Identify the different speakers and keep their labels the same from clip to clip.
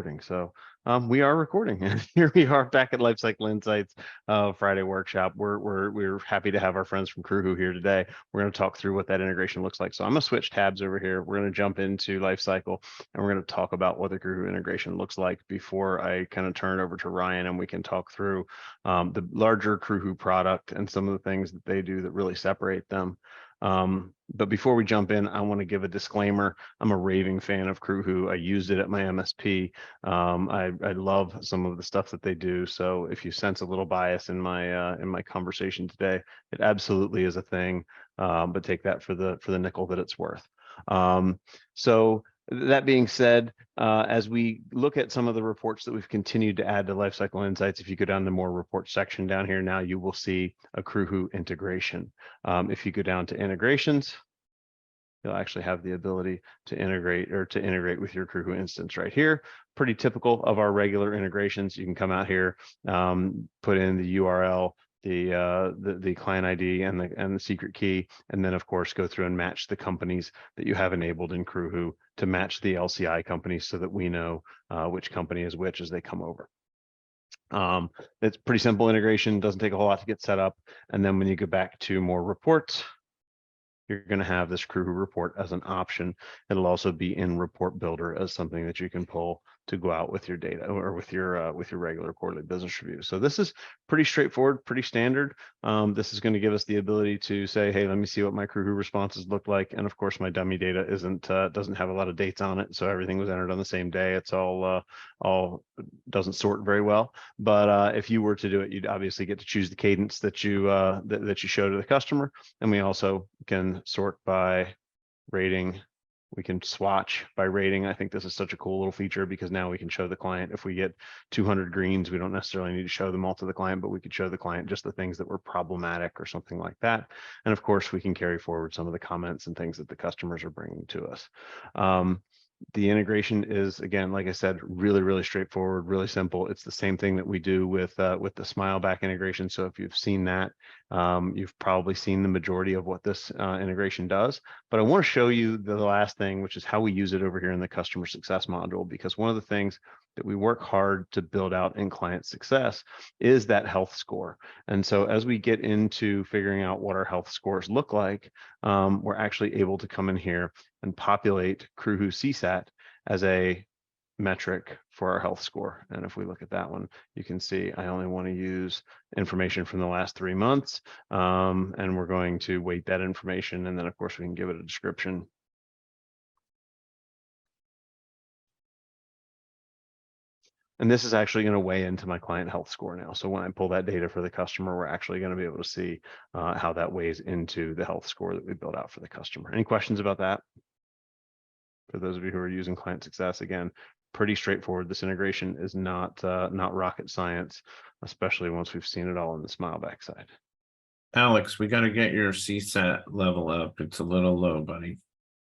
Speaker 1: recording. So we are recording, and here we are back at Lifecycle Insights Friday workshop. We're happy to have our friends from Crewhu here today. We're going to talk through what that integration looks like. So I'm going to switch tabs over here. We're going to jump into Lifecycle, and we're going to talk about what the Crewhu integration looks like before I kind of turn it over to Ryan, and we can talk through the larger Crewhu product and some of the things that they do that really separate them. But before we jump in, I want to give a disclaimer. I'm a raving fan of Crewhu. I used it at my MSP. I love some of the stuff that they do. So if you sense a little bias in my conversation today, it absolutely is a thing. But take that for the nickel that it's worth. So that being said, as we look at some of the reports that we've continued to add to Lifecycle Insights, if you go down the more report section down here now, you will see a Crewhu integration. If you go down to integrations, you'll actually have the ability to integrate with your Crewhu instance right here. Pretty typical of our regular integrations. You can come out here, put in the URL, the client ID and the secret key, and then of course go through and match the companies that you have enabled in Crewhu to match the LCI companies so that we know which company is which as they come over. It's pretty simple integration, doesn't take a whole lot to get set up. And then when you go back to more reports, you're going to have this Crewhu report as an option. It'll also be in Report Builder as something that you can pull to go out with your data or with your regular quarterly business review. So this is pretty straightforward, pretty standard. This is going to give us the ability to say, hey, let me see what my Crewhu responses look like. And of course, my dummy data doesn't have a lot of dates on it, so everything was entered on the same day. It's all doesn't sort very well. But if you were to do it, you'd obviously get to choose the cadence that you show to the customer. And we also can sort by rating. We can swatch by rating. I think this is such a cool little feature because now we can show the client if we get 200 greens, we don't necessarily need to show them all to the client, but we could show the client just the things that were problematic or something like that. And of course, we can carry forward some of the comments and things that the customers are bringing to us. The integration is, again, like I said, really, really straightforward, really simple. It's the same thing that we do with the Smileback integration. So if you've seen that, you've probably seen the majority of what this integration does. But I want to show you the last thing, which is how we use it over here in the customer success module, because one of the things that we work hard to build out in client success is that health score. And so as we get into figuring out what our health scores look like, we're actually able to come in here and populate Crewhu CSAT as a metric for our health score. And if we look at that one, you can see I only want to use information from the last 3 months, and we're going to weight that information. And then of course we can give it a description. And this is actually going to weigh into my client health score now. So when I pull that data for the customer, we're actually going to be able to see how that weighs into the health score that we built out for the customer. Any questions about that? For those of you who are using client success, again, pretty straightforward. This integration is not rocket science, especially once we've seen it all on the Smileback side.
Speaker 2: Alex, we got to get your CSAT level up. It's a little low, buddy.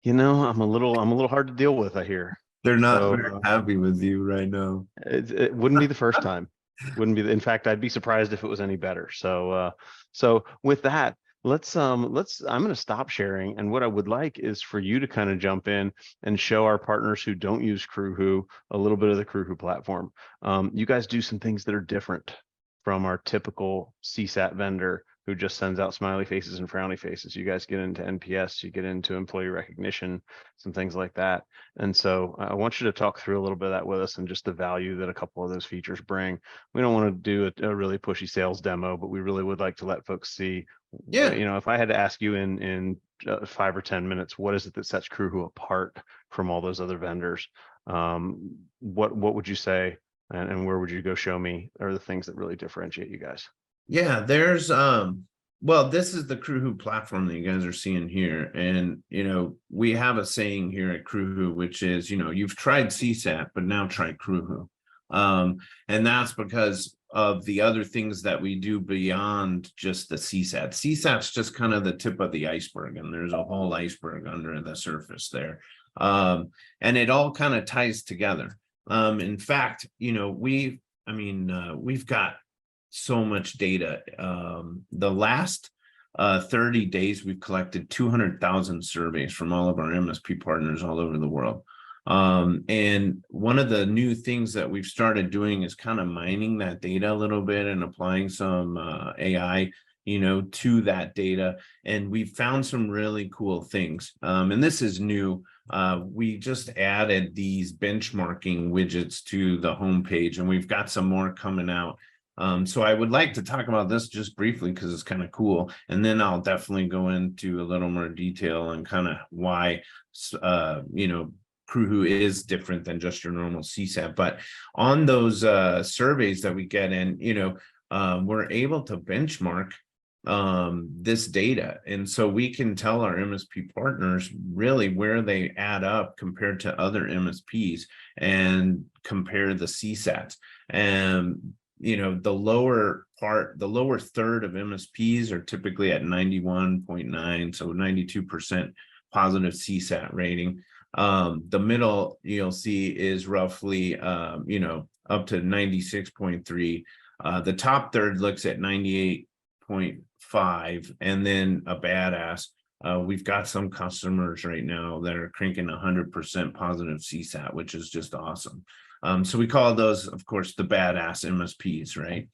Speaker 1: You know, I'm a little hard to deal with, I hear.
Speaker 2: They're not very happy with you right now.
Speaker 1: It wouldn't be the first time. Wouldn't be. In fact, I'd be surprised if it was any better. So with that, I'm going to stop sharing. And what I would like is for you to kind of jump in and show our partners who don't use Crewhu a little bit of the Crewhu platform. You guys do some things that are different from our typical CSAT vendor who just sends out smiley faces and frowny faces. You guys get into NPS, you get into employee recognition, some things like that. And so I want you to talk through a little bit of that with us and just the value that a couple of those features bring. We don't want to do a really pushy sales demo, but we really would like to let folks see, you know, if I had to ask you in 5 or 10 minutes, what is it that sets Crewhu apart from all those other vendors? What would you say? And where would you go show me are the things that really differentiate you guys?
Speaker 2: Yeah, there's well, this is the Crewhu platform that you guys are seeing here. And you know, we have a saying here at Crewhu, which is, you know, you've tried CSAT, but now try Crewhu. And that's because of the other things that we do beyond just the CSAT. CSAT's just kind of the tip of the iceberg, and there's a whole iceberg under the surface there. And it all kind of ties together. In fact, you know, we've got so much data. The last 30 days, we've collected 200,000 surveys from all of our MSP partners all over the world. And one of the new things that we've started doing is kind of mining that data a little bit and applying some AI, to that data. And we found some really cool things. And this is new. We just added these benchmarking widgets to the homepage, and we've got some more coming out. So I would like to talk about this just briefly because it's kind of cool. And then I'll definitely go into a little more detail and kind of why, Crewhu is different than just your normal CSAT. But on those surveys that we get in, we're able to benchmark this data. And so we can tell our MSP partners really where they add up compared to other MSPs and compare the CSATs. And the lower third of MSPs are typically at 91.9, so 92% positive CSAT rating. The middle you'll see is roughly up to 96.3. The top third looks at 98.5, and then a badass. We've got some customers right now that are cranking 100% positive CSAT, which is just awesome. So we call those, of course, the badass MSPs, right?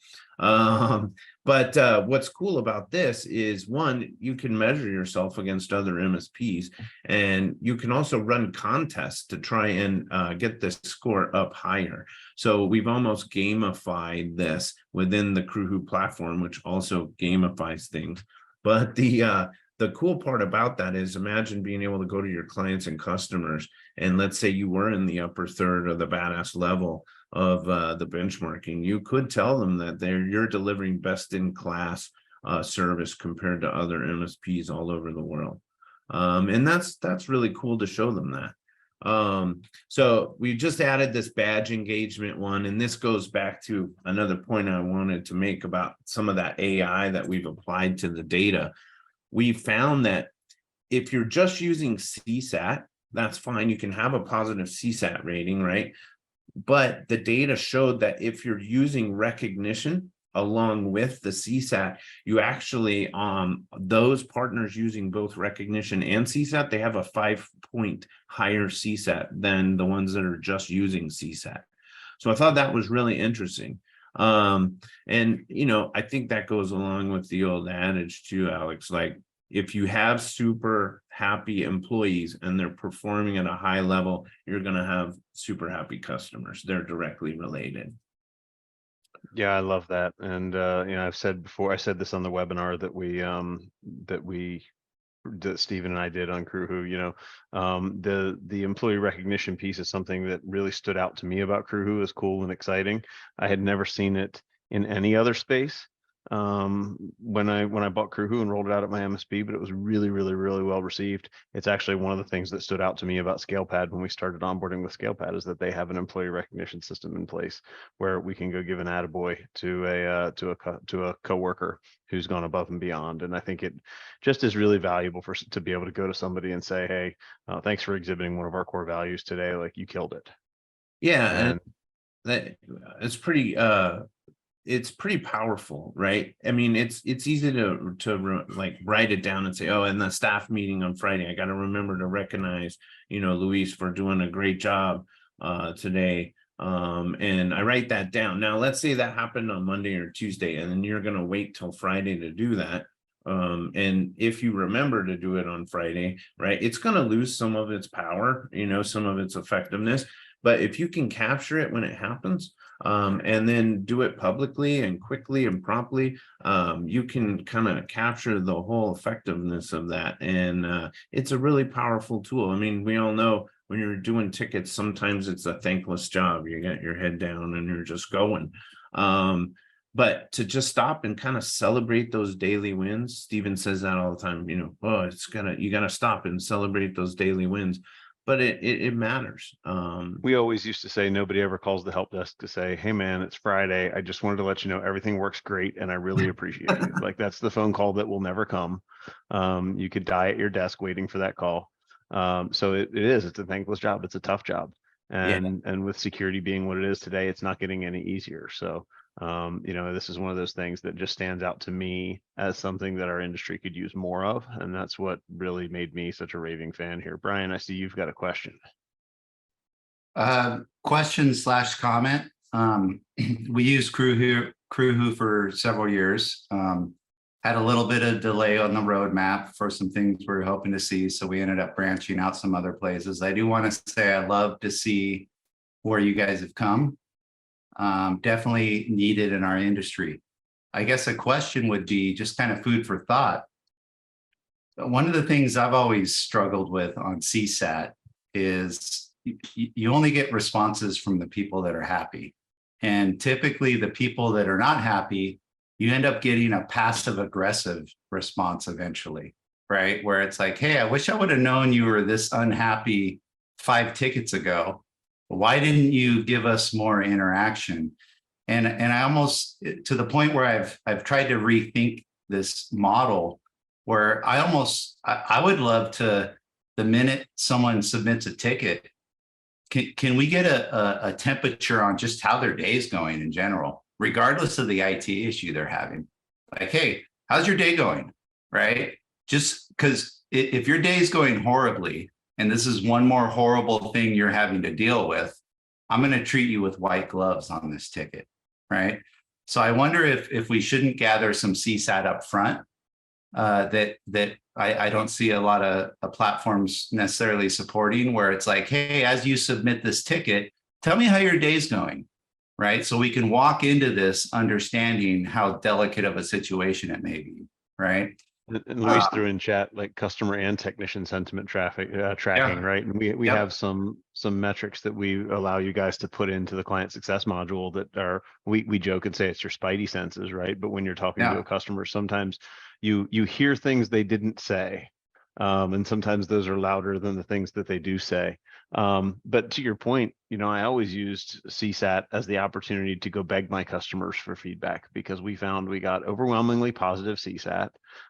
Speaker 2: But what's cool about this is, one, you can measure yourself against other MSPs, and you can also run contests to try and get this score up higher. So we've almost gamified this within the Crewhu platform, which also gamifies things. But the cool part about that is, imagine being able to go to your clients and customers, and let's say you were in the upper third of the badass level of the benchmarking. You could tell them that you're delivering best in class service compared to other MSPs all over the world. And that's really cool to show them that. So we just added this badge engagement one, and this goes back to another point I wanted to make about some of that AI that we've applied to the data. We found that if you're just using CSAT, that's fine. You can have a positive CSAT rating, right? But the data showed that if you're using recognition along with the CSAT, you actually, those partners using both recognition and CSAT, they have a 5-point higher CSAT than the ones that are just using CSAT. So I thought that was really interesting. And I think that goes along with the old adage too, Alex, like, if you have super happy employees and they're performing at a high level, you're going to have super happy customers. They're directly related.
Speaker 1: Yeah, I love that. And I've said before, I said this on the webinar that Stephen and I did on Crewhu. The employee recognition piece is something that really stood out to me about Crewhu as cool and exciting. I had never seen it in any other space when I bought Crewhu and rolled it out at my MSP, but it was really, really, really well received. It's actually one of the things that stood out to me about ScalePad when we started onboarding with ScalePad, is that they have an employee recognition system in place where we can go give an attaboy to a coworker who's gone above and beyond. And I think it just is really valuable to be able to go to somebody and say, hey, thanks for exhibiting one of our core values today. Like, you killed it.
Speaker 2: Yeah, and that it's pretty powerful, right? I mean, it's easy to like write it down and say, oh, in the staff meeting on Friday, I got to remember to recognize, Luis for doing a great job today. And I write that down. Now, let's say that happened on Monday or Tuesday, and then you're going to wait till Friday to do that. And if you remember to do it on Friday, right, it's going to lose some of its power, some of its effectiveness. But if you can capture it when it happens, and then do it publicly and quickly and promptly, you can kind of capture the whole effectiveness of that. And it's a really powerful tool. I mean, we all know when you're doing tickets, sometimes it's a thankless job. You got your head down and you're just going. But to just stop and kind of celebrate those daily wins, Steven says that all the time, you got to stop and celebrate those daily wins. But it matters.
Speaker 1: We always used to say, nobody ever calls the help desk to say, hey man, it's Friday, I just wanted to let you know everything works great and I really appreciate you. Like, that's the phone call that will never come. You could die at your desk waiting for that call. So it's a thankless job. It's a tough job. And with security being what it is today, it's not getting any easier. So this is one of those things that just stands out to me as something that our industry could use more of. And that's what really made me such a raving fan here. Brian, I see you've got a question.
Speaker 3: Question / comment. We used Crewhu for several years. Had a little bit of delay on the roadmap for some things we were hoping to see, so we ended up branching out some other places. I do want to say I love to see where you guys have come. Definitely needed in our industry. I guess a question would be just kind of food for thought. One of the things I've always struggled with on CSAT is you only get responses from the people that are happy. And typically the people that are not happy, you end up getting a passive aggressive response eventually, right? Where it's like, hey, I wish I would have known you were this unhappy 5 tickets ago. Why didn't you give us more interaction? And I almost, to the point where I've tried to rethink this model, where I would love to, the minute someone submits a ticket, can we get a temperature on just how their day is going in general, regardless of the IT issue they're having? Like, hey, how's your day going? Right? Just because if your day is going horribly, and this is one more horrible thing you're having to deal with, I'm going to treat you with white gloves on this ticket, right? So I wonder if we shouldn't gather some CSAT up front. That I don't see a lot of platforms necessarily supporting, where it's like, hey, as you submit this ticket, tell me how your day's going, right? So we can walk into this understanding how delicate of a situation it may be, right?
Speaker 1: And Luis threw in chat like customer and technician sentiment tracking, right? And we have some metrics that we allow you guys to put into the client success module that are, we joke and say it's your spidey senses, right? But when you're talking to a customer, sometimes you hear things they didn't say, and sometimes those are louder than the things that they do say. But to your point, I always used CSAT as the opportunity to go beg my customers for feedback, because we found we got overwhelmingly positive CSAT.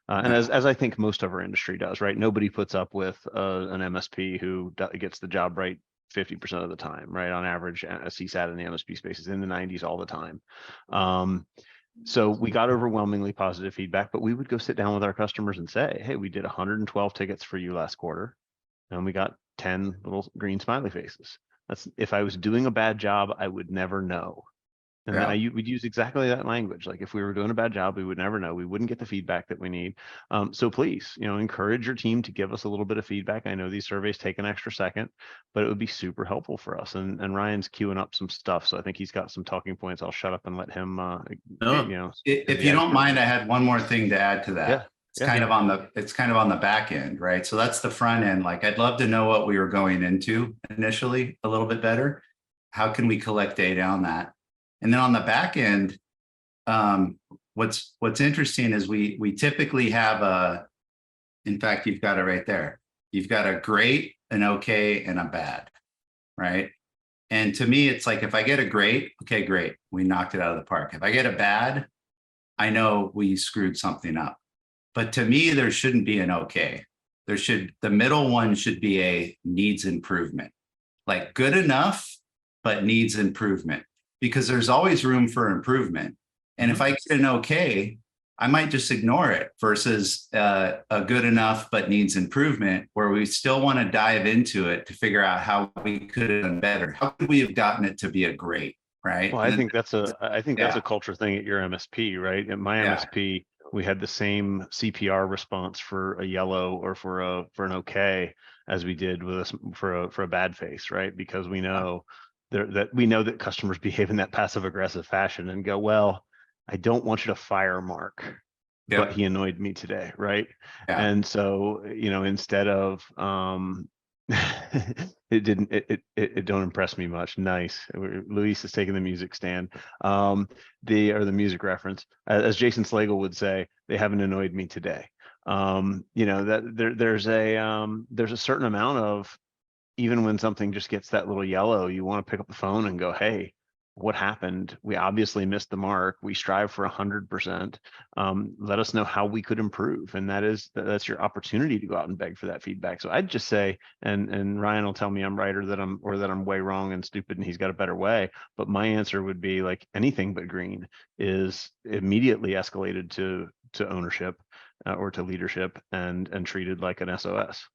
Speaker 1: And as I think most of our industry does, right? Nobody puts up with an MSP who gets the job right 50% of the time, right? On average, a CSAT in the MSP space is in the 90s all the time. So we got overwhelmingly positive feedback, but we would go sit down with our customers and say, hey, we did 112 tickets for you last quarter, and we got 10 little green smiley faces. That's, if I was doing a bad job, I would never know. And we'd use exactly that language. Like if we were doing a bad job, we would never know. We wouldn't get the feedback that we need. So please, encourage your team to give us a little bit of feedback. I know these surveys take an extra second, but it would be super helpful for us. And Ryan's queuing up some stuff, so I think he's got some talking points. I'll shut up and let him.
Speaker 3: If you don't mind, I had one more thing to add to that.
Speaker 1: Yeah.
Speaker 3: It's kind of on the back end, right? So that's the front end. Like, I'd love to know what we were going into initially a little bit better. How can we collect data on that? And then on the back end, what's interesting is we typically have in fact, you've got it right there. You've got a great, an okay, and a bad, right? And to me, it's like, if I get a great, okay, great, we knocked it out of the park. If I get a bad, I know we screwed something up. But to me, there shouldn't be an okay. The middle one should be a needs improvement, like good enough, but needs improvement, because there's always room for improvement. And if I get an okay, I might just ignore it, versus a good enough, but needs improvement, where we still want to dive into it to figure out how we could have done better. How could we have gotten it to be a great, right?
Speaker 1: Well, I think that's a culture thing at your MSP, right? At my MSP, we had the same CPR response for a yellow or for an okay as we did with for a bad face, right? Because we know that customers behave in that passive aggressive fashion and go, well, I don't want you to fire Mark, but he annoyed me today, right? And so, instead of it don't impress me much. Nice. Luis is taking the music stand. The music reference, as Jason Slagle would say, they haven't annoyed me today. That there's a certain amount of, even when something just gets that little yellow, you want to pick up the phone and go, hey, what happened? We obviously missed the mark. We strive for 100%. Let us know how we could improve. And that's your opportunity to go out and beg for that feedback. So I'd just say, and Ryan will tell me I'm right, or that I'm way wrong and stupid and he's got a better way. But my answer would be, like, anything but green is immediately escalated to ownership or to leadership and treated like an SOS.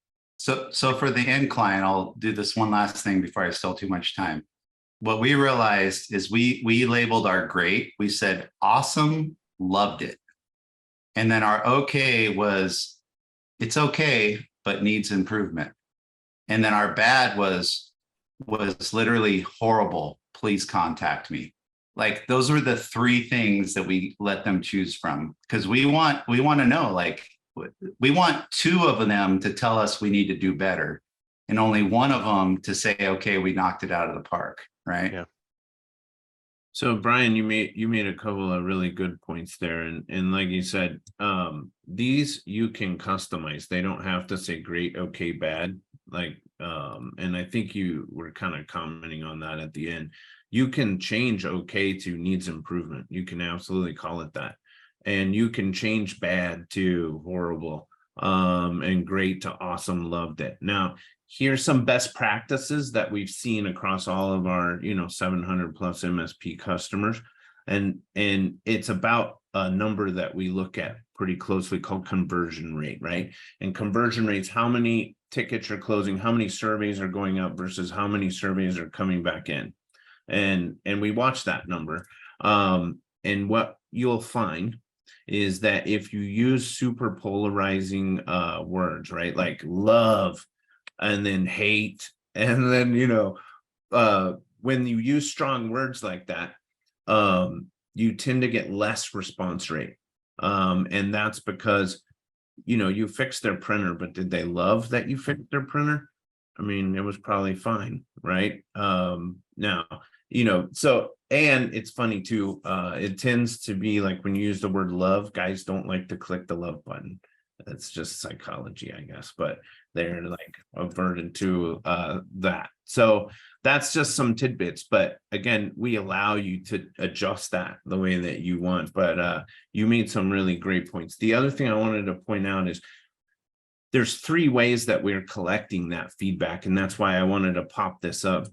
Speaker 3: So for the end client, I'll do this one last thing before I steal too much time. What we realized is we labeled our great. We said awesome, loved it. And then our okay was it's okay, but needs improvement. And then our bad was literally horrible. Please contact me. Like those were the three things that we let them choose from, because we want to know, like we want two of them to tell us we need to do better, and only one of them to say, okay, we knocked it out of the park, right?
Speaker 1: Yeah.
Speaker 2: So Brian, you made a couple of really good points there. And like you said, these you can customize. They don't have to say great, okay, bad. Like, and I think you were kind of commenting on that at the end. You can change okay to needs improvement. You can absolutely call it that. And you can change bad to horrible, and great to awesome, loved it. Now, here's some best practices that we've seen across all of our 700 plus MSP customers, and it's about a number that we look at pretty closely called conversion rate, right? And conversion rates, how many tickets are closing, how many surveys are going up versus how many surveys are coming back in, and we watch that number. And what you'll find is that if you use super polarizing words, right, like love and then hate, and then when you use strong words like that, you tend to get less response rate, and that's because you fixed their printer, but did they love that you fixed their printer? I mean, it was probably fine, right? Now, so, and it's funny too, it tends to be like when you use the word love, guys don't like to click the love button. That's just psychology, I guess, but they're like averted to that. So that's just some tidbits, but again, we allow you to adjust that the way that you want. But you made some really great points. The other thing I wanted to point out is there's three ways that we're collecting that feedback, and that's why I wanted to pop this up.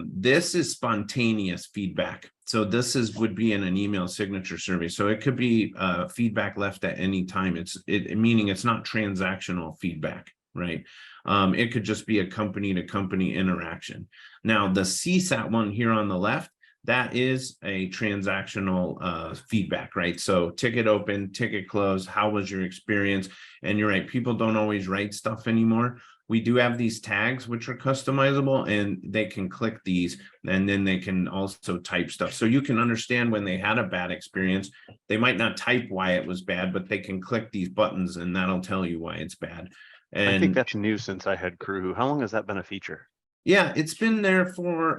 Speaker 2: This is spontaneous feedback. So this would be in an email signature survey. So it could be feedback left at any time. Meaning it's not transactional feedback, right? It could just be a company to company interaction. Now the CSAT one here on the left, that is a transactional feedback, right? So ticket open, ticket closed, how was your experience? And you're right, people don't always write stuff anymore. We do have these tags which are customizable, and they can click these, and then they can also type stuff. So you can understand when they had a bad experience. They might not type why it was bad, but they can click these buttons and that'll tell you why it's bad. And
Speaker 1: I think that's new since I had Crewhu. How long has that been a feature?
Speaker 2: Yeah, it's been there for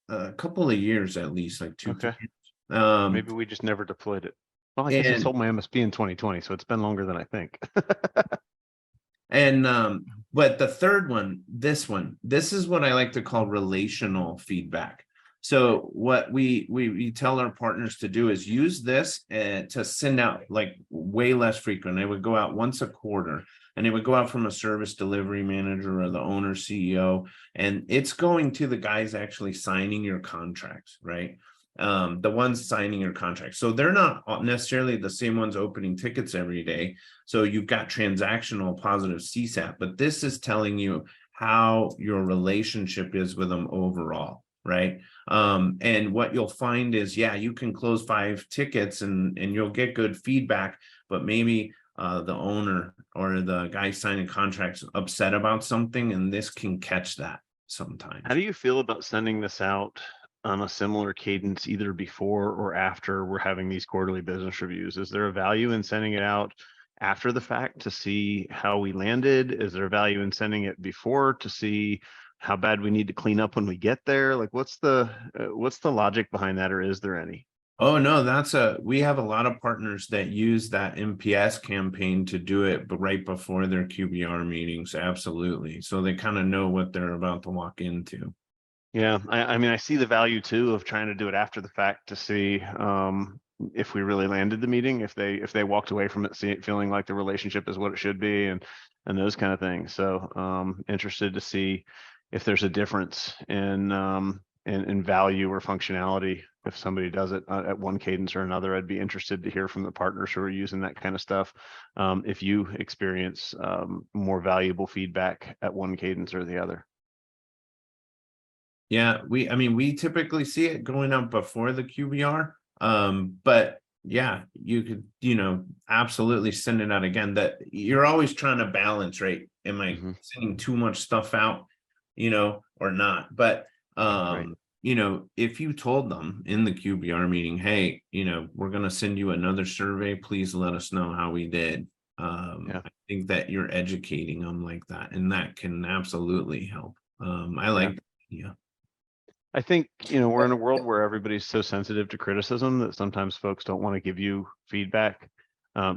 Speaker 2: a couple of years at least, like 2
Speaker 1: Okay.
Speaker 2: years.
Speaker 1: Maybe we just never deployed it. Well, I guess I sold my MSP in 2020, so it's been longer than I think.
Speaker 2: And but the third one, this is what I like to call relational feedback. So what we tell our partners to do is use this to send out like way less frequent. It would go out once a quarter, and it would go out from a service delivery manager or the owner CEO, and it's going to the guys actually signing your contracts, right? The ones signing your contract. So they're not necessarily the same ones opening tickets every day. So you've got transactional positive CSAT, but this is telling you how your relationship is with them overall, right? And what you'll find is, yeah, you can close 5 tickets and you'll get good feedback, but maybe the owner or the guy signing contracts upset about something, and this can catch that sometimes.
Speaker 1: How do you feel about sending this out on a similar cadence, either before or after we're having these quarterly business reviews? Is there a value in sending it out after the fact to see how we landed? Is there a value in sending it before to see how bad we need to clean up when we get there? Like, what's the logic behind that, or is there any?
Speaker 2: Oh no, we have a lot of partners that use that NPS campaign to do it, but right before their QBR meetings. Absolutely. So they kind of know what they're about to walk into.
Speaker 1: Yeah, I mean, I see the value too of trying to do it after the fact to see if we really landed the meeting, if they walked away from it feeling like the relationship is what it should be, and those kind of things. So interested to see if there's a difference in in value or functionality if somebody does it at one cadence or another. I'd be interested to hear from the partners who are using that kind of stuff. If you experience more valuable feedback at one cadence or the other.
Speaker 2: Yeah, we typically see it going up before the QBR. But yeah, you could, absolutely send it out again. That you're always trying to balance, right? Am I sending too much stuff out, or not? But
Speaker 1: Right.
Speaker 2: if you told them in the QBR meeting, hey, we're gonna send you another survey, please let us know how we did. I think that you're educating them like that, and that can absolutely help. I like,
Speaker 1: I think, we're in a world where everybody's so sensitive to criticism that sometimes folks don't want to give you feedback,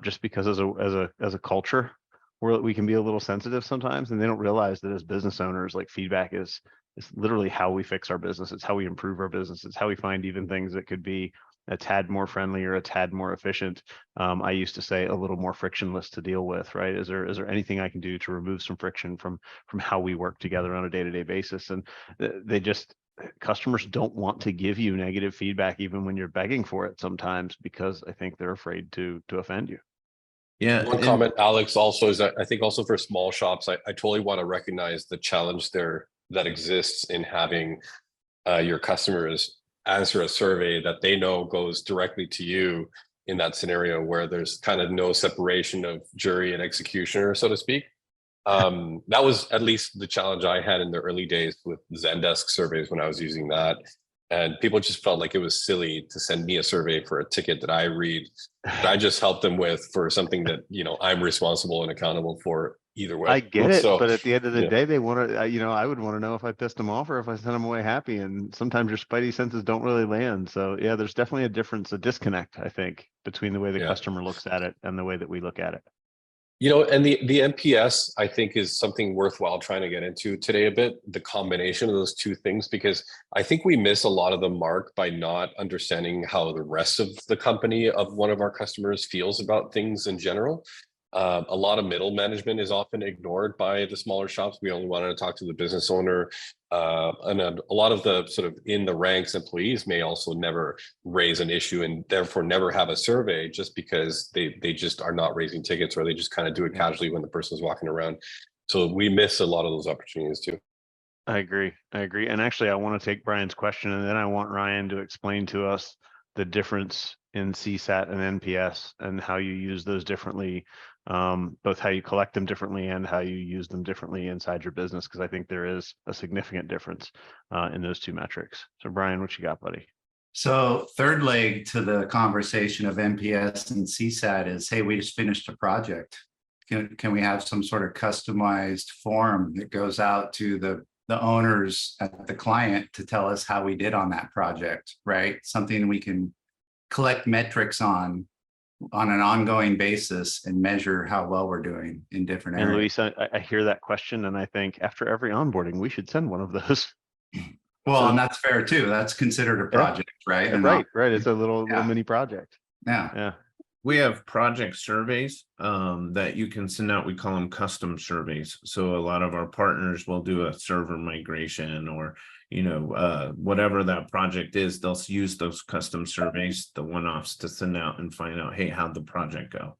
Speaker 1: just because as a culture, we can be a little sensitive sometimes, and they don't realize that as business owners, like feedback is literally how we fix our business. It's how we improve our business. It's how we find even things that could be a tad more friendly or a tad more efficient. I used to say a little more frictionless to deal with, right? Is there anything I can do to remove some friction from how we work together on a day-to-day basis? And customers don't want to give you negative feedback even when you're begging for it sometimes, because I think they're afraid to offend you.
Speaker 2: Yeah.
Speaker 4: One comment, Alex, also is that I think also for small shops, I totally want to recognize the challenge there that exists in having your customers answer a survey that they know goes directly to you in that scenario where there's kind of no separation of jury and executioner, so to speak. That was at least the challenge I had in the early days with Zendesk surveys when I was using that. And people just felt like it was silly to send me a survey for a ticket that I read, that I just helped them with for something that, I'm responsible and accountable for either way.
Speaker 1: I get it,
Speaker 4: So,
Speaker 1: but at the end of the
Speaker 4: yeah.
Speaker 1: day, they want to, I would want to know if I pissed them off or if I sent them away happy. And sometimes your spidey senses don't really land. So yeah, there's definitely a difference, a disconnect, I think, between the way the customer looks at it and the way that we look at it.
Speaker 4: And the NPS, I think, is something worthwhile trying to get into today a bit, the combination of those two things, because I think we miss a lot of the mark by not understanding how the rest of the company of one of our customers feels about things in general. A lot of middle management is often ignored by the smaller shops. We only wanted to talk to the business owner. And a lot of the sort of in the ranks employees may also never raise an issue and therefore never have a survey, just because they just are not raising tickets, or they just kind of do it casually when the person's walking around. So we miss a lot of those opportunities too.
Speaker 1: I agree. And actually, I want to take Brian's question, and then I want Ryan to explain to us the difference in CSAT and NPS and how you use those differently, both how you collect them differently and how you use them differently inside your business, because I think there is a significant difference in those two metrics. So Brian, what you got, buddy?
Speaker 3: So third leg to the conversation of NPS and CSAT is, hey, we just finished a project. Can we have some sort of customized form that goes out to the owners at the client to tell us how we did on that project, right? Something we can collect metrics on an ongoing basis and measure how well we're doing in different
Speaker 1: And
Speaker 3: areas.
Speaker 1: Luis, I hear that question, and I think after every onboarding, we should send one of those.
Speaker 3: Well, and that's fair too. That's considered a project, right? And
Speaker 1: Right. It's a little mini project.
Speaker 3: Yeah.
Speaker 2: We have project surveys that you can send out. We call them custom surveys. So a lot of our partners will do a server migration, or whatever that project is, they'll use those custom surveys, the one-offs, to send out and find out, hey, how'd the project go?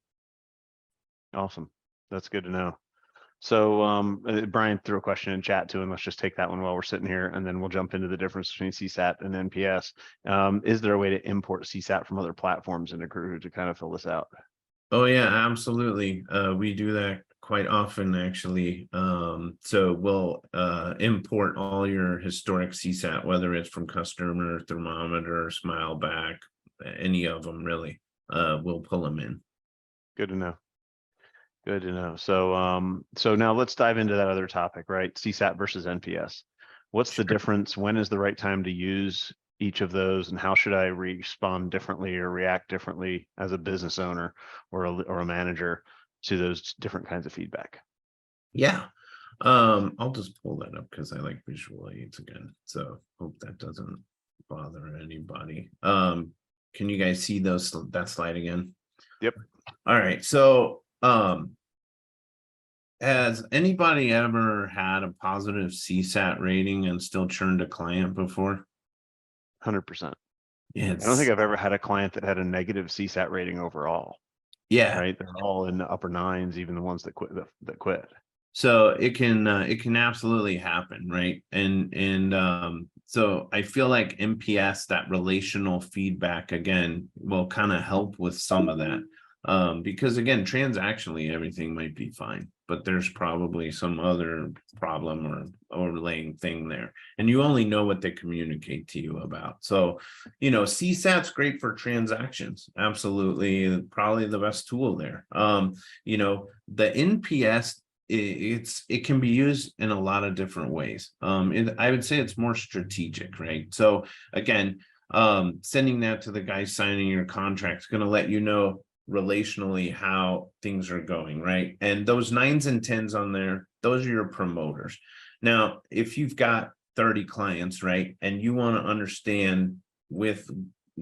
Speaker 1: Awesome. That's good to know. So Brian threw a question in chat too, and let's just take that one while we're sitting here, and then we'll jump into the difference between CSAT and NPS. Is there a way to import CSAT from other platforms into Crewhu to kind of fill this out?
Speaker 2: Oh yeah, absolutely. We do that quite often, actually. So we'll import all your historic CSAT, whether it's from Customer Thermometer, Smileback, any of them really. We'll pull them in.
Speaker 1: Good to know. Good to know. So now let's dive into that other topic, right? CSAT versus NPS. What's the difference? When is the right time to use each of those, and how should I respond differently or react differently as a business owner or a manager to those different kinds of feedback?
Speaker 2: Yeah. I'll just pull that up because I like visual aids again. So hope that doesn't bother anybody. Can you guys see that slide again?
Speaker 1: Yep.
Speaker 2: All right. So has anybody ever had a positive CSAT rating and still churned a client before?
Speaker 1: 100%.
Speaker 2: Yeah,
Speaker 1: I don't think I've ever had a client that had a negative CSAT rating overall,
Speaker 2: yeah.
Speaker 1: right? They're all in the upper nines, even the ones that quit. That quit.
Speaker 2: So it can absolutely happen, right? So I feel like NPS, that relational feedback again, will kind of help with some of that. Because again, transactionally everything might be fine, but there's probably some other problem or overlaying thing there, and you only know what they communicate to you about. So, CSAT's great for transactions, absolutely, probably the best tool there. The NPS, it can be used in a lot of different ways. I would say it's more strategic, right? So again, sending that to the guy signing your contract is going to let you know relationally how things are going, right? And those 9s and 10s on there, those are your promoters. Now, if you've got 30 clients, right, and you want to understand with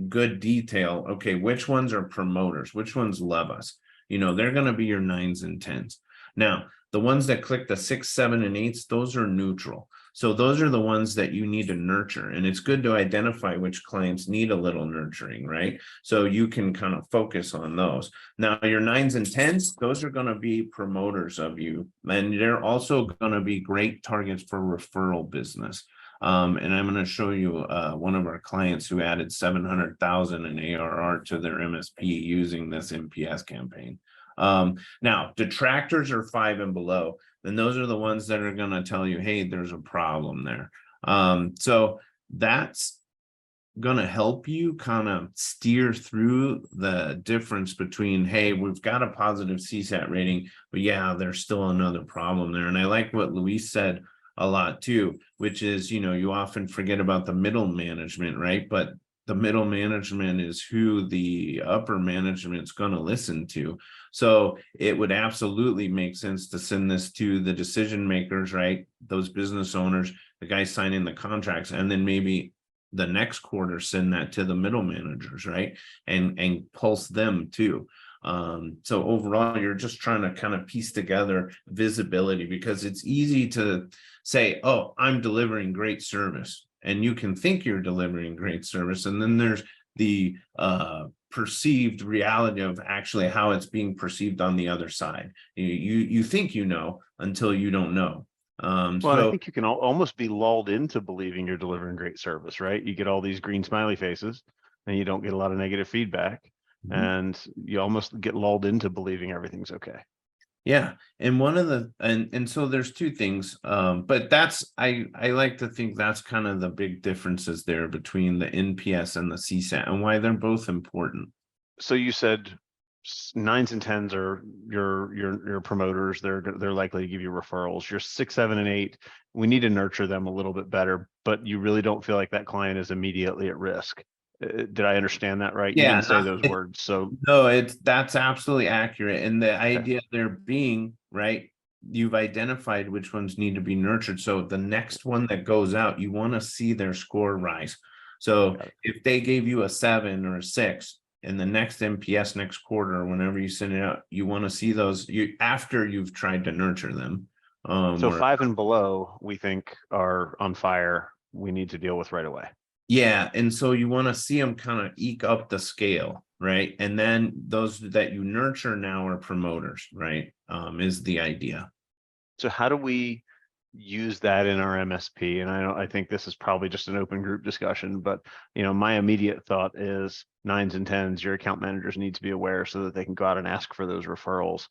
Speaker 2: good detail, okay, which ones are promoters, which ones love us, they're going to be your 9s and 10s. Now, the ones that click the 6, 7, and 8s, those are neutral. So those are the ones that you need to nurture. And it's good to identify which clients need a little nurturing, right? So you can kind of focus on those. Now, your 9s and 10s, those are going to be promoters of you. And they're also going to be great targets for referral business. And I'm going to show you one of our clients who added 700,000 in ARR to their MSP using this NPS campaign. Now, detractors are 5 and below, then those are the ones that are going to tell you, hey, there's a problem there. So that's going to help you kind of steer through the difference between, hey, we've got a positive CSAT rating, but yeah, there's still another problem there. And I like what Luis said a lot too, which is, you often forget about the middle management, right? But the middle management is who the upper management's going to listen to. So it would absolutely make sense to send this to the decision makers, right? Those business owners, the guys signing the contracts, and then maybe the next quarter send that to the middle managers, right? And pulse them too. So overall, you're just trying to kind of piece together visibility, because it's easy to say, oh, I'm delivering great service. And you can think you're delivering great service. And then there's the perceived reality of actually how it's being perceived on the other side. You think until you don't know.
Speaker 1: I think you can almost be lulled into believing you're delivering great service, right? You get all these green smiley faces and you don't get a lot of negative feedback, and you almost get lulled into believing everything's okay.
Speaker 2: Yeah. And one of the, and so there's two things, but I like to think that's kind of the big differences there between the NPS and the CSAT, and why they're both important.
Speaker 1: So you said 9s and 10s are your promoters. They're likely to give you referrals. Your 6, 7, and 8, we need to nurture them a little bit better, but you really don't feel like that client is immediately at risk. Did I understand that right?
Speaker 2: Yeah,
Speaker 1: you didn't say those words. So
Speaker 2: no, that's absolutely accurate. And the idea there being, right, you've identified which ones need to be nurtured. So the next one that goes out, you want to see their score rise. So if they gave you a 7 or a 6 in the next NPS next quarter, or whenever you send it out, you want to see those after you've tried to nurture them.
Speaker 1: So 5 and below, we think are on fire. We need to deal with right away.
Speaker 2: Yeah. And so you want to see them kind of eke up the scale, right? And then those that you nurture now are promoters, right? Is the idea.
Speaker 1: So how do we use that in our MSP? And I think this is probably just an open group discussion, but my immediate thought is 9s and 10s, your account managers need to be aware so that they can go out and ask for those referrals.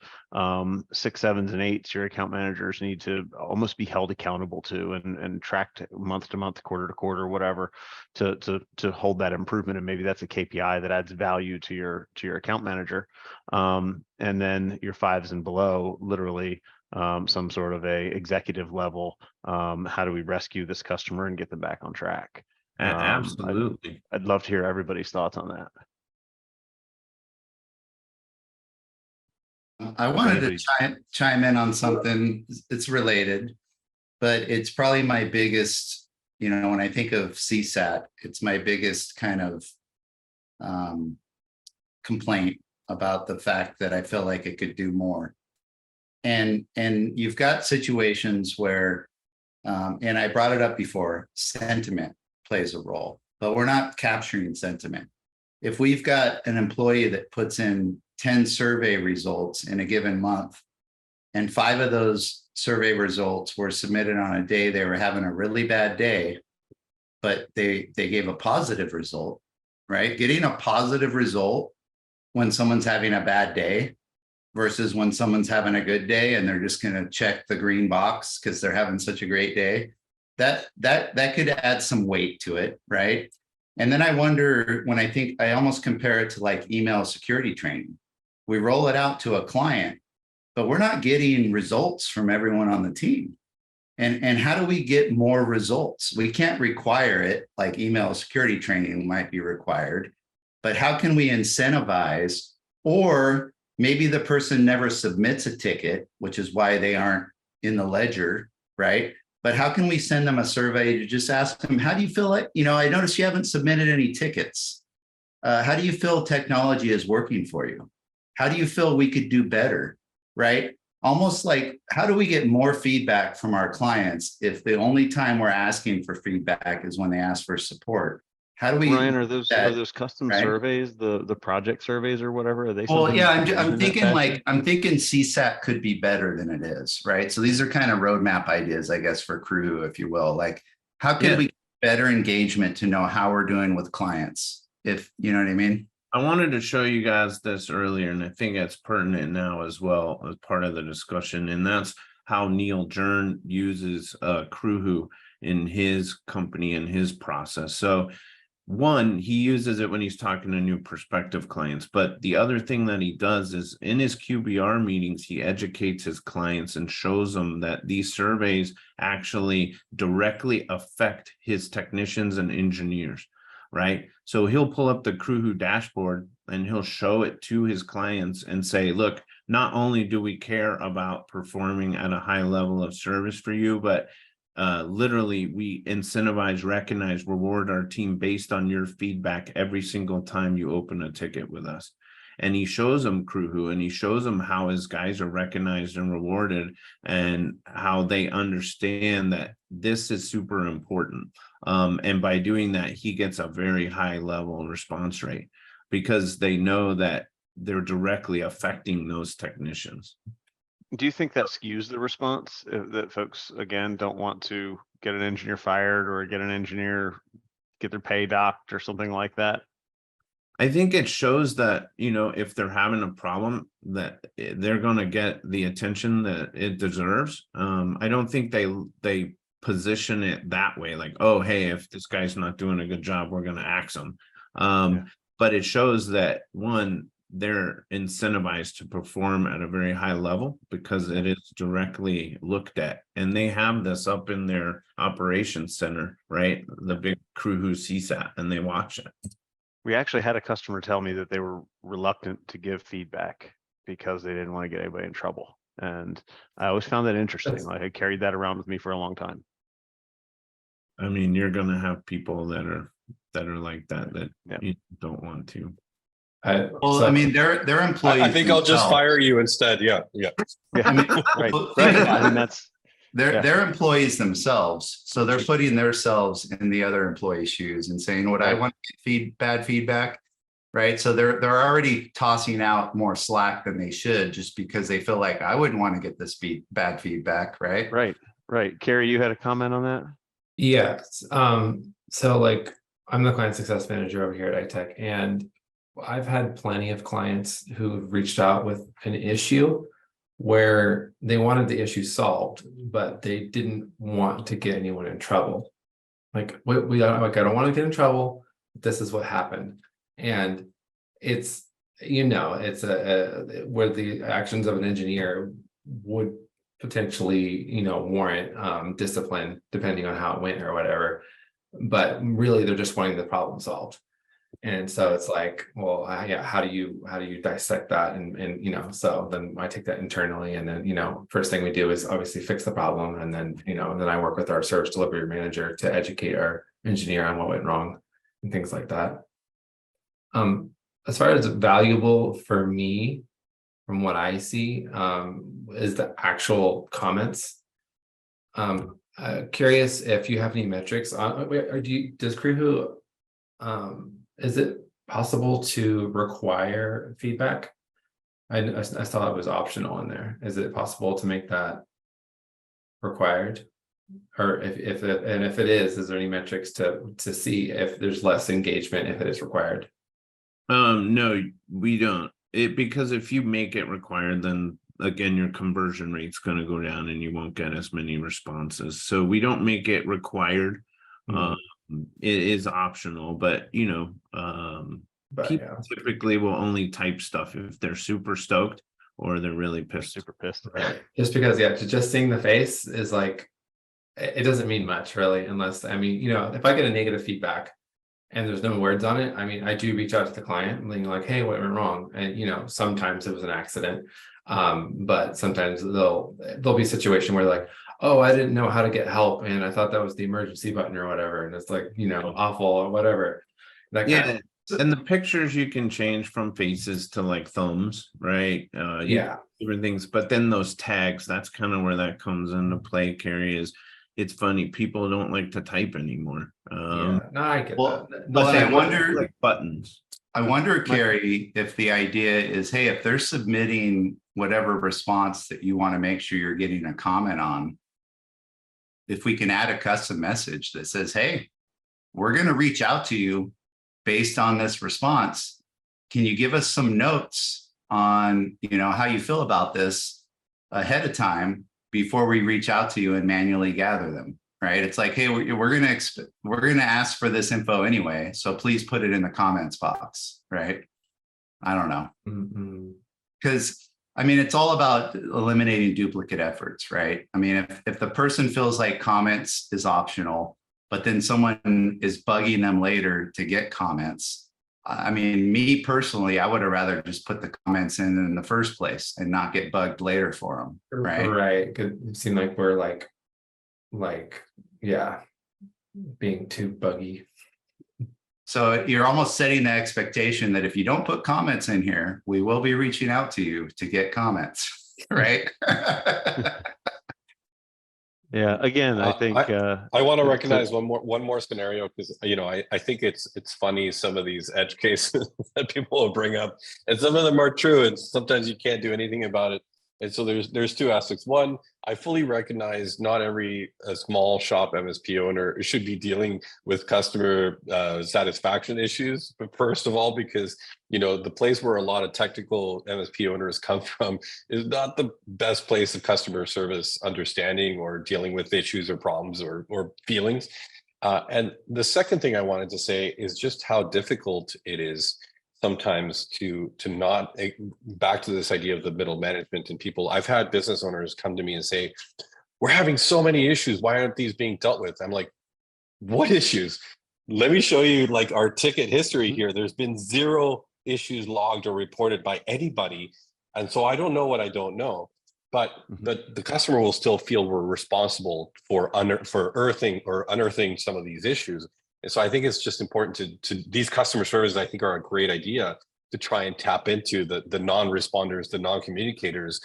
Speaker 1: 6, 7s, and 8s, your account managers need to almost be held accountable to and tracked month to month, quarter to quarter, whatever, to hold that improvement. And maybe that's a KPI that adds value to your account manager. And then your 5s and below, literally some sort of a executive level. How do we rescue this customer and get them back on track?
Speaker 2: Absolutely.
Speaker 1: I'd love to hear everybody's thoughts on that.
Speaker 3: I wanted to chime in on something. It's related, but it's probably my biggest, when I think of CSAT, it's my biggest kind of complaint about the fact that I feel like it could do more. And you've got situations where, and I brought it up before, sentiment plays a role. but we're not capturing sentiment. If we've got an employee that puts in 10 survey results in a given month, and 5 of those survey results were submitted on a day they were having a really bad day, but they gave a positive result, right? Getting a positive result when someone's having a bad day versus when someone's having a good day and they're just going to check the green box because they're having such a great day, that could add some weight to it, right? And then I wonder, when I almost compare it to like email security training. We roll it out to a client, but we're not getting results from everyone on the team. And how do we get more results? We can't require it, like email security training might be required, but how can we incentivize? Or maybe the person never submits a ticket, which is why they aren't in the ledger, right? But how can we send them a survey to just ask them, how do you feel like, I noticed you haven't submitted any tickets. How do you feel technology is working for you? How do you feel we could do better, right? Almost like, how do we get more feedback from our clients if the only time we're asking for feedback is when they ask for support? How do we?
Speaker 1: Ryan, are those custom surveys, the project surveys or whatever? Are they?
Speaker 3: Well, yeah, I'm thinking CSAT could be better than it is, right? So these are kind of roadmap ideas, I guess, for Crewhu, if you will. Like, how can we get better engagement to know how we're doing with clients? If you know what I mean.
Speaker 2: I wanted to show you guys this earlier, and I think it's pertinent now as well as part of the discussion, and that's how Neil Jern uses Crewhu in his company and his process. So one, he uses it when he's talking to new prospective clients, but the other thing that he does is in his QBR meetings, he educates his clients and shows them that these surveys actually directly affect his technicians and engineers. Right. So he'll pull up the Crewhu dashboard and he'll show it to his clients and say, look, not only do we care about performing at a high level of service for you, but literally we incentivize, recognize, reward our team based on your feedback every single time you open a ticket with us. And he shows them Crewhu and he shows them how his guys are recognized and rewarded and how they understand that this is super important. And by doing that, he gets a very high level response rate because they know that they're directly affecting those technicians.
Speaker 1: Do you think that skews the response, that folks, again, don't want to get an engineer fired or get an engineer get their pay docked or something like that?
Speaker 2: I think it shows that, if they're having a problem, that they're going to get the attention that it deserves. I don't think they position it that way, like, oh, hey, if this guy's not doing a good job, we're going to axe him. But it shows that, one, they're incentivized to perform at a very high level because it is directly looked at, and they have this up in their operations center, right? The big Crewhu CSAT, and they watch it.
Speaker 1: We actually had a customer tell me that they were reluctant to give feedback because they didn't want to get anybody in trouble. And I always found that interesting. Like, I carried that around with me for a long time.
Speaker 2: I mean, you're going to have people that are like that you don't want to.
Speaker 3: Well, I mean, they're employees.
Speaker 4: I think I'll just fire you instead. Yeah.
Speaker 3: I mean,
Speaker 1: right. I mean, that's
Speaker 3: they're employees themselves, so they're putting themselves in the other employee's shoes and saying, "What I want to get bad feedback," right? So they're already tossing out more slack than they should, just because they feel like I wouldn't want to get this bad feedback, right?
Speaker 1: Right. Carrie, you had a comment on that?
Speaker 5: Yes. So like, I'm the client success manager over here at iTech, and I've had plenty of clients who've reached out with an issue where they wanted the issue solved, but they didn't want to get anyone in trouble. Like, I don't want to get in trouble. This is what happened. And it's, it's where the actions of an engineer would potentially, warrant discipline depending on how it went or whatever. But really, they're just wanting the problem solved. And so it's like, well, how do you dissect that? And so then I take that internally, and then, first thing we do is obviously fix the problem. And then, then I work with our service delivery manager to educate our engineer on what went wrong and things like that. As far as valuable for me, from what I see, is the actual comments. Curious if you have any metrics on, does Crewhu is it possible to require feedback? I saw it was optional in there. Is it possible to make that required? Or if it is there any metrics to see if there's less engagement if it is required?
Speaker 2: No, we don't. Because if you make it required, then again, your conversion rate's going to go down and you won't get as many responses. So we don't make it required. It is optional, but
Speaker 5: But
Speaker 2: people
Speaker 5: yeah,
Speaker 2: typically will only type stuff if they're super stoked or they're really pissed.
Speaker 1: Super pissed.
Speaker 5: right. Just because to just seeing the face is like, it doesn't mean much really, unless if I get a negative feedback and there's no words on it, I do reach out to the client and being like, hey, what went wrong? And sometimes it was an accident. But sometimes there'll be a situation where like, oh, I didn't know how to get help and I thought that was the emergency button or whatever, and it's like awful or whatever.
Speaker 2: Yeah, and the pictures you can change from faces to like thumbs, right? Different things, but then those tags, that's kind of where that comes into play. Carrie, it's funny, people don't like to type anymore.
Speaker 5: No, I get
Speaker 3: Well,
Speaker 5: that.
Speaker 3: but I
Speaker 2: they
Speaker 3: wonder,
Speaker 2: like buttons.
Speaker 3: I wonder, Carrie, if the idea is, hey, if they're submitting whatever response that you want to make sure you're getting a comment on, if we can add a custom message that says, hey, we're going to reach out to you based on this response. Can you give us some notes on, how you feel about this ahead of time before we reach out to you and manually gather them? Right? It's like, hey, we're gonna ask for this info anyway, so please put it in the comments box. Right? I don't know, because it's all about eliminating duplicate efforts, right? If the person feels like comments is optional, but then someone is bugging them later to get comments. Me personally, I would have rather just put the comments in the first place and not get bugged later for them. Right.
Speaker 5: Right. It seemed like we're like, being too buggy.
Speaker 3: So you're almost setting the expectation that if you don't put comments in here, we will be reaching out to you to get comments. Right.
Speaker 1: Yeah, again, I think
Speaker 4: I want to recognize one more scenario, because I think it's funny, some of these edge cases that people will bring up, and some of them are true, and sometimes you can't do anything about it. And so there's two aspects. One, I fully recognize not every small shop MSP owner should be dealing with customer satisfaction issues. But first of all, because the place where a lot of technical MSP owners come from is not the best place of customer service understanding or dealing with issues or problems or feelings. And the second thing I wanted to say is just how difficult it is sometimes to not, back to this idea of the middle management and people. I've had business owners come to me and say, we're having so many issues, why aren't these being dealt with? I'm like, what issues? Let me show you like our ticket history here. There's been 0 issues logged or reported by anybody. And so I don't know what I don't know, but the customer will still feel we're responsible for unearthing some of these issues. And so I think it's just important to these customer services, I think, are a great idea to try and tap into the non-responders, the non-communicators,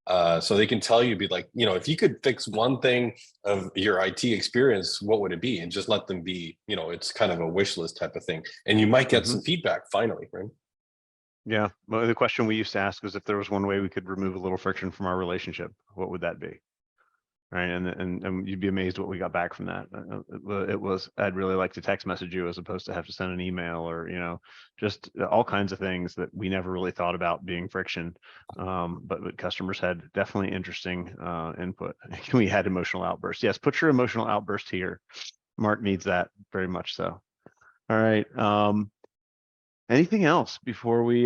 Speaker 4: so they can tell you, be like, if you could fix one thing of your IT experience, what would it be? And just let them be, it's kind of a wish list type of thing. And you might get some feedback finally, right?
Speaker 1: Yeah. Well, the question we used to ask was if there was one way we could remove a little friction from our relationship, what would that be? Right. And you'd be amazed what we got back from that. It was, I'd really like to text message you as opposed to have to send an email, or, just all kinds of things that we never really thought about being friction. But customers had definitely interesting input. We had emotional outbursts. Yes. Put your emotional outburst here. Mark needs that very much so. All right. Anything else before we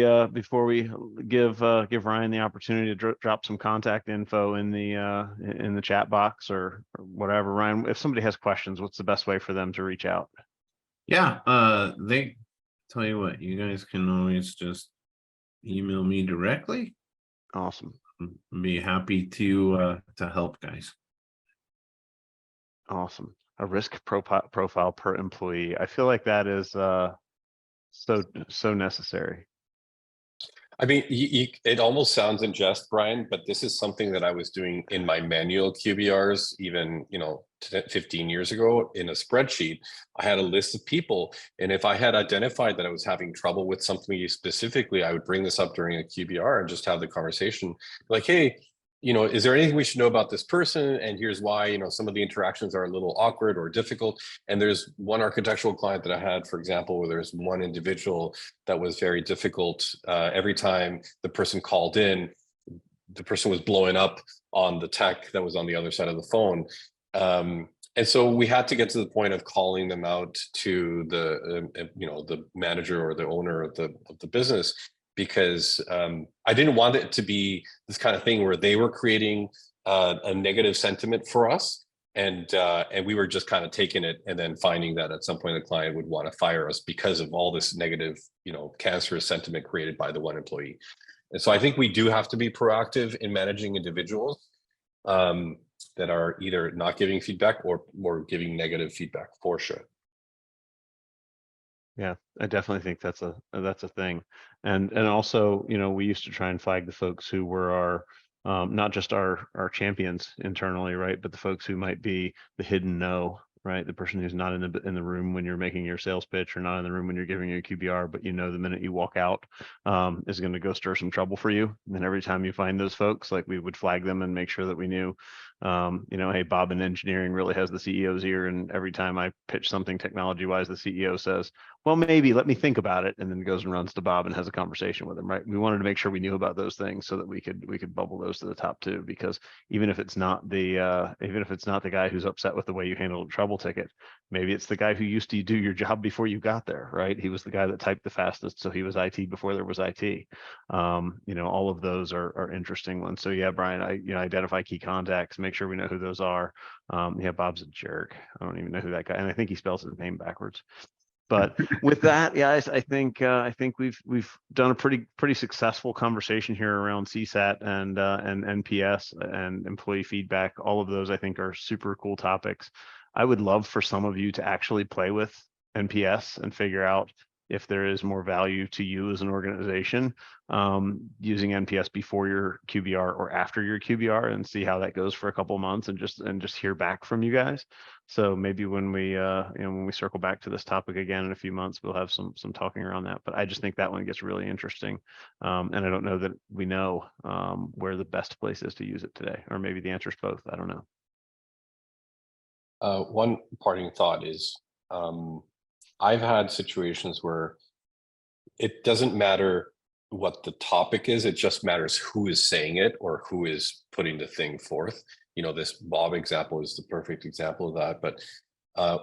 Speaker 1: give Ryan the opportunity to drop some contact info in the chat box or whatever? Ryan, if somebody has questions, what's the best way for them to reach out?
Speaker 2: Yeah, they tell you what, you guys can always just email me directly.
Speaker 1: Awesome.
Speaker 2: Be happy to help, guys.
Speaker 1: Awesome. A risk profile per employee. I feel like that is so necessary.
Speaker 4: I mean, it almost sounds in jest, Brian, but this is something that I was doing in my manual QBRs, even, 15 years ago in a spreadsheet. I had a list of people. And if I had identified that I was having trouble with something specifically, I would bring this up during a QBR and just have the conversation like, hey, is there anything we should know about this person? And here's why, some of the interactions are a little awkward or difficult. And there's one architectural client that I had, for example, where there's one individual that was very difficult. Every time the person called in, the person was blowing up on the tech that was on the other side of the phone. And so we had to get to the point of calling them out to the manager or the owner of the business, because I didn't want it to be this kind of thing where they were creating a negative sentiment for us. And we were just kind of taking it and then finding that at some point the client would want to fire us because of all this negative, cancerous sentiment created by the one employee. And so I think we do have to be proactive in managing individuals that are either not giving feedback or giving negative feedback, for sure.
Speaker 1: Yeah, I definitely think that's a thing. And also, we used to try and flag the folks who were our not just our champions internally, right? But the folks who might be the hidden no, right? The person who's not in the room when you're making your sales pitch, or not in the room when you're giving your QBR, but the minute you walk out is going to go stir some trouble for you. And then every time you find those folks, like, we would flag them and make sure that we knew, hey, Bob in engineering really has the CEO's ear. And every time I pitch something technology wise, the CEO says, well, maybe let me think about it, and then goes and runs to Bob and has a conversation with him, right? We wanted to make sure we knew about those things so that we could bubble those to the top too, because even if it's not the guy who's upset with the way you handled a trouble ticket, maybe it's the guy who used to do your job before you got there, right? He was the guy that typed the fastest, so he was IT before there was IT. All of those are interesting ones. So yeah, Brian, identify key contacts, make sure we know who those are. Yeah, Bob's a jerk. I don't even know who that guy, and I think he spells his name backwards. But with that, guys, I think we've done a pretty successful conversation here around CSAT and NPS and employee feedback. All of those, I think, are super cool topics. I would love for some of you to actually play with NPS and figure out if there is more value to you as an organization using NPS before your QBR or after your QBR, and see how that goes for a couple of months, and just hear back from you guys. So maybe when we circle back to this topic again in a few months, we'll have some talking around that. But I just think that one gets really interesting, and I don't know that we know where the best place is to use it today, or maybe the answer is both. I don't know.
Speaker 4: One parting thought is, I've had situations where it doesn't matter what the topic is, it just matters who is saying it or who is putting the thing forth. This Bob example is the perfect example of that. But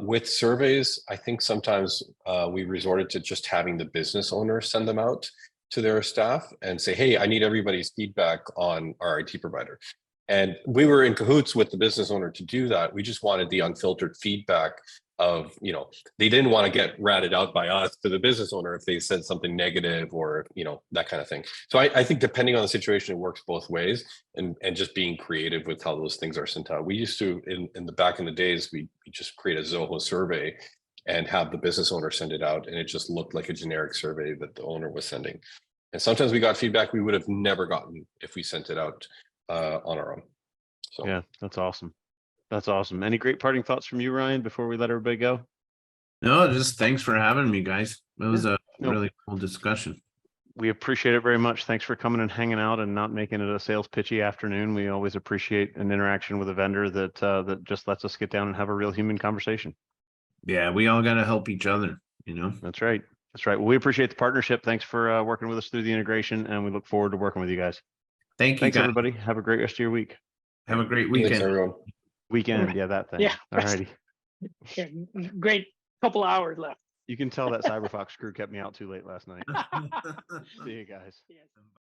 Speaker 4: with surveys, I think sometimes we resorted to just having the business owner send them out to their staff and say, hey, I need everybody's feedback on our IT provider. And we were in cahoots with the business owner to do that. We just wanted the unfiltered feedback of, they didn't want to get ratted out by us to the business owner if they said something negative or, that kind of thing. So I think depending on the situation, it works both ways, and just being creative with how those things are sent out. We used to, in the back in the days, we just create a Zoho survey and have the business owner send it out. And it just looked like a generic survey that the owner was sending. And sometimes we got feedback we would have never gotten if we sent it out on our own. So
Speaker 1: yeah, that's awesome. That's awesome. Any great parting thoughts from you, Ryan, before we let everybody go?
Speaker 2: No, just thanks for having me, guys. It was a really cool discussion.
Speaker 1: We appreciate it very much. Thanks for coming and hanging out and not making it a sales pitchy afternoon. We always appreciate an interaction with a vendor that just lets us get down and have a real human conversation. Yeah,
Speaker 2: we all got to help each other,
Speaker 1: That's right. That's right. Well, we appreciate the partnership. Thanks for working with us through the integration, and we look forward to working with you guys.
Speaker 2: Thanks,
Speaker 1: guys. Everybody. Have a great rest of your week.
Speaker 2: Have a great weekend.
Speaker 4: Thanks, everyone.
Speaker 1: Weekend, yeah, that thing.
Speaker 6: Yeah.
Speaker 1: All righty.
Speaker 6: Yeah, great couple hours left.
Speaker 1: You can tell that CyberFox crew kept me out too late last night. See you guys.
Speaker 6: Yes.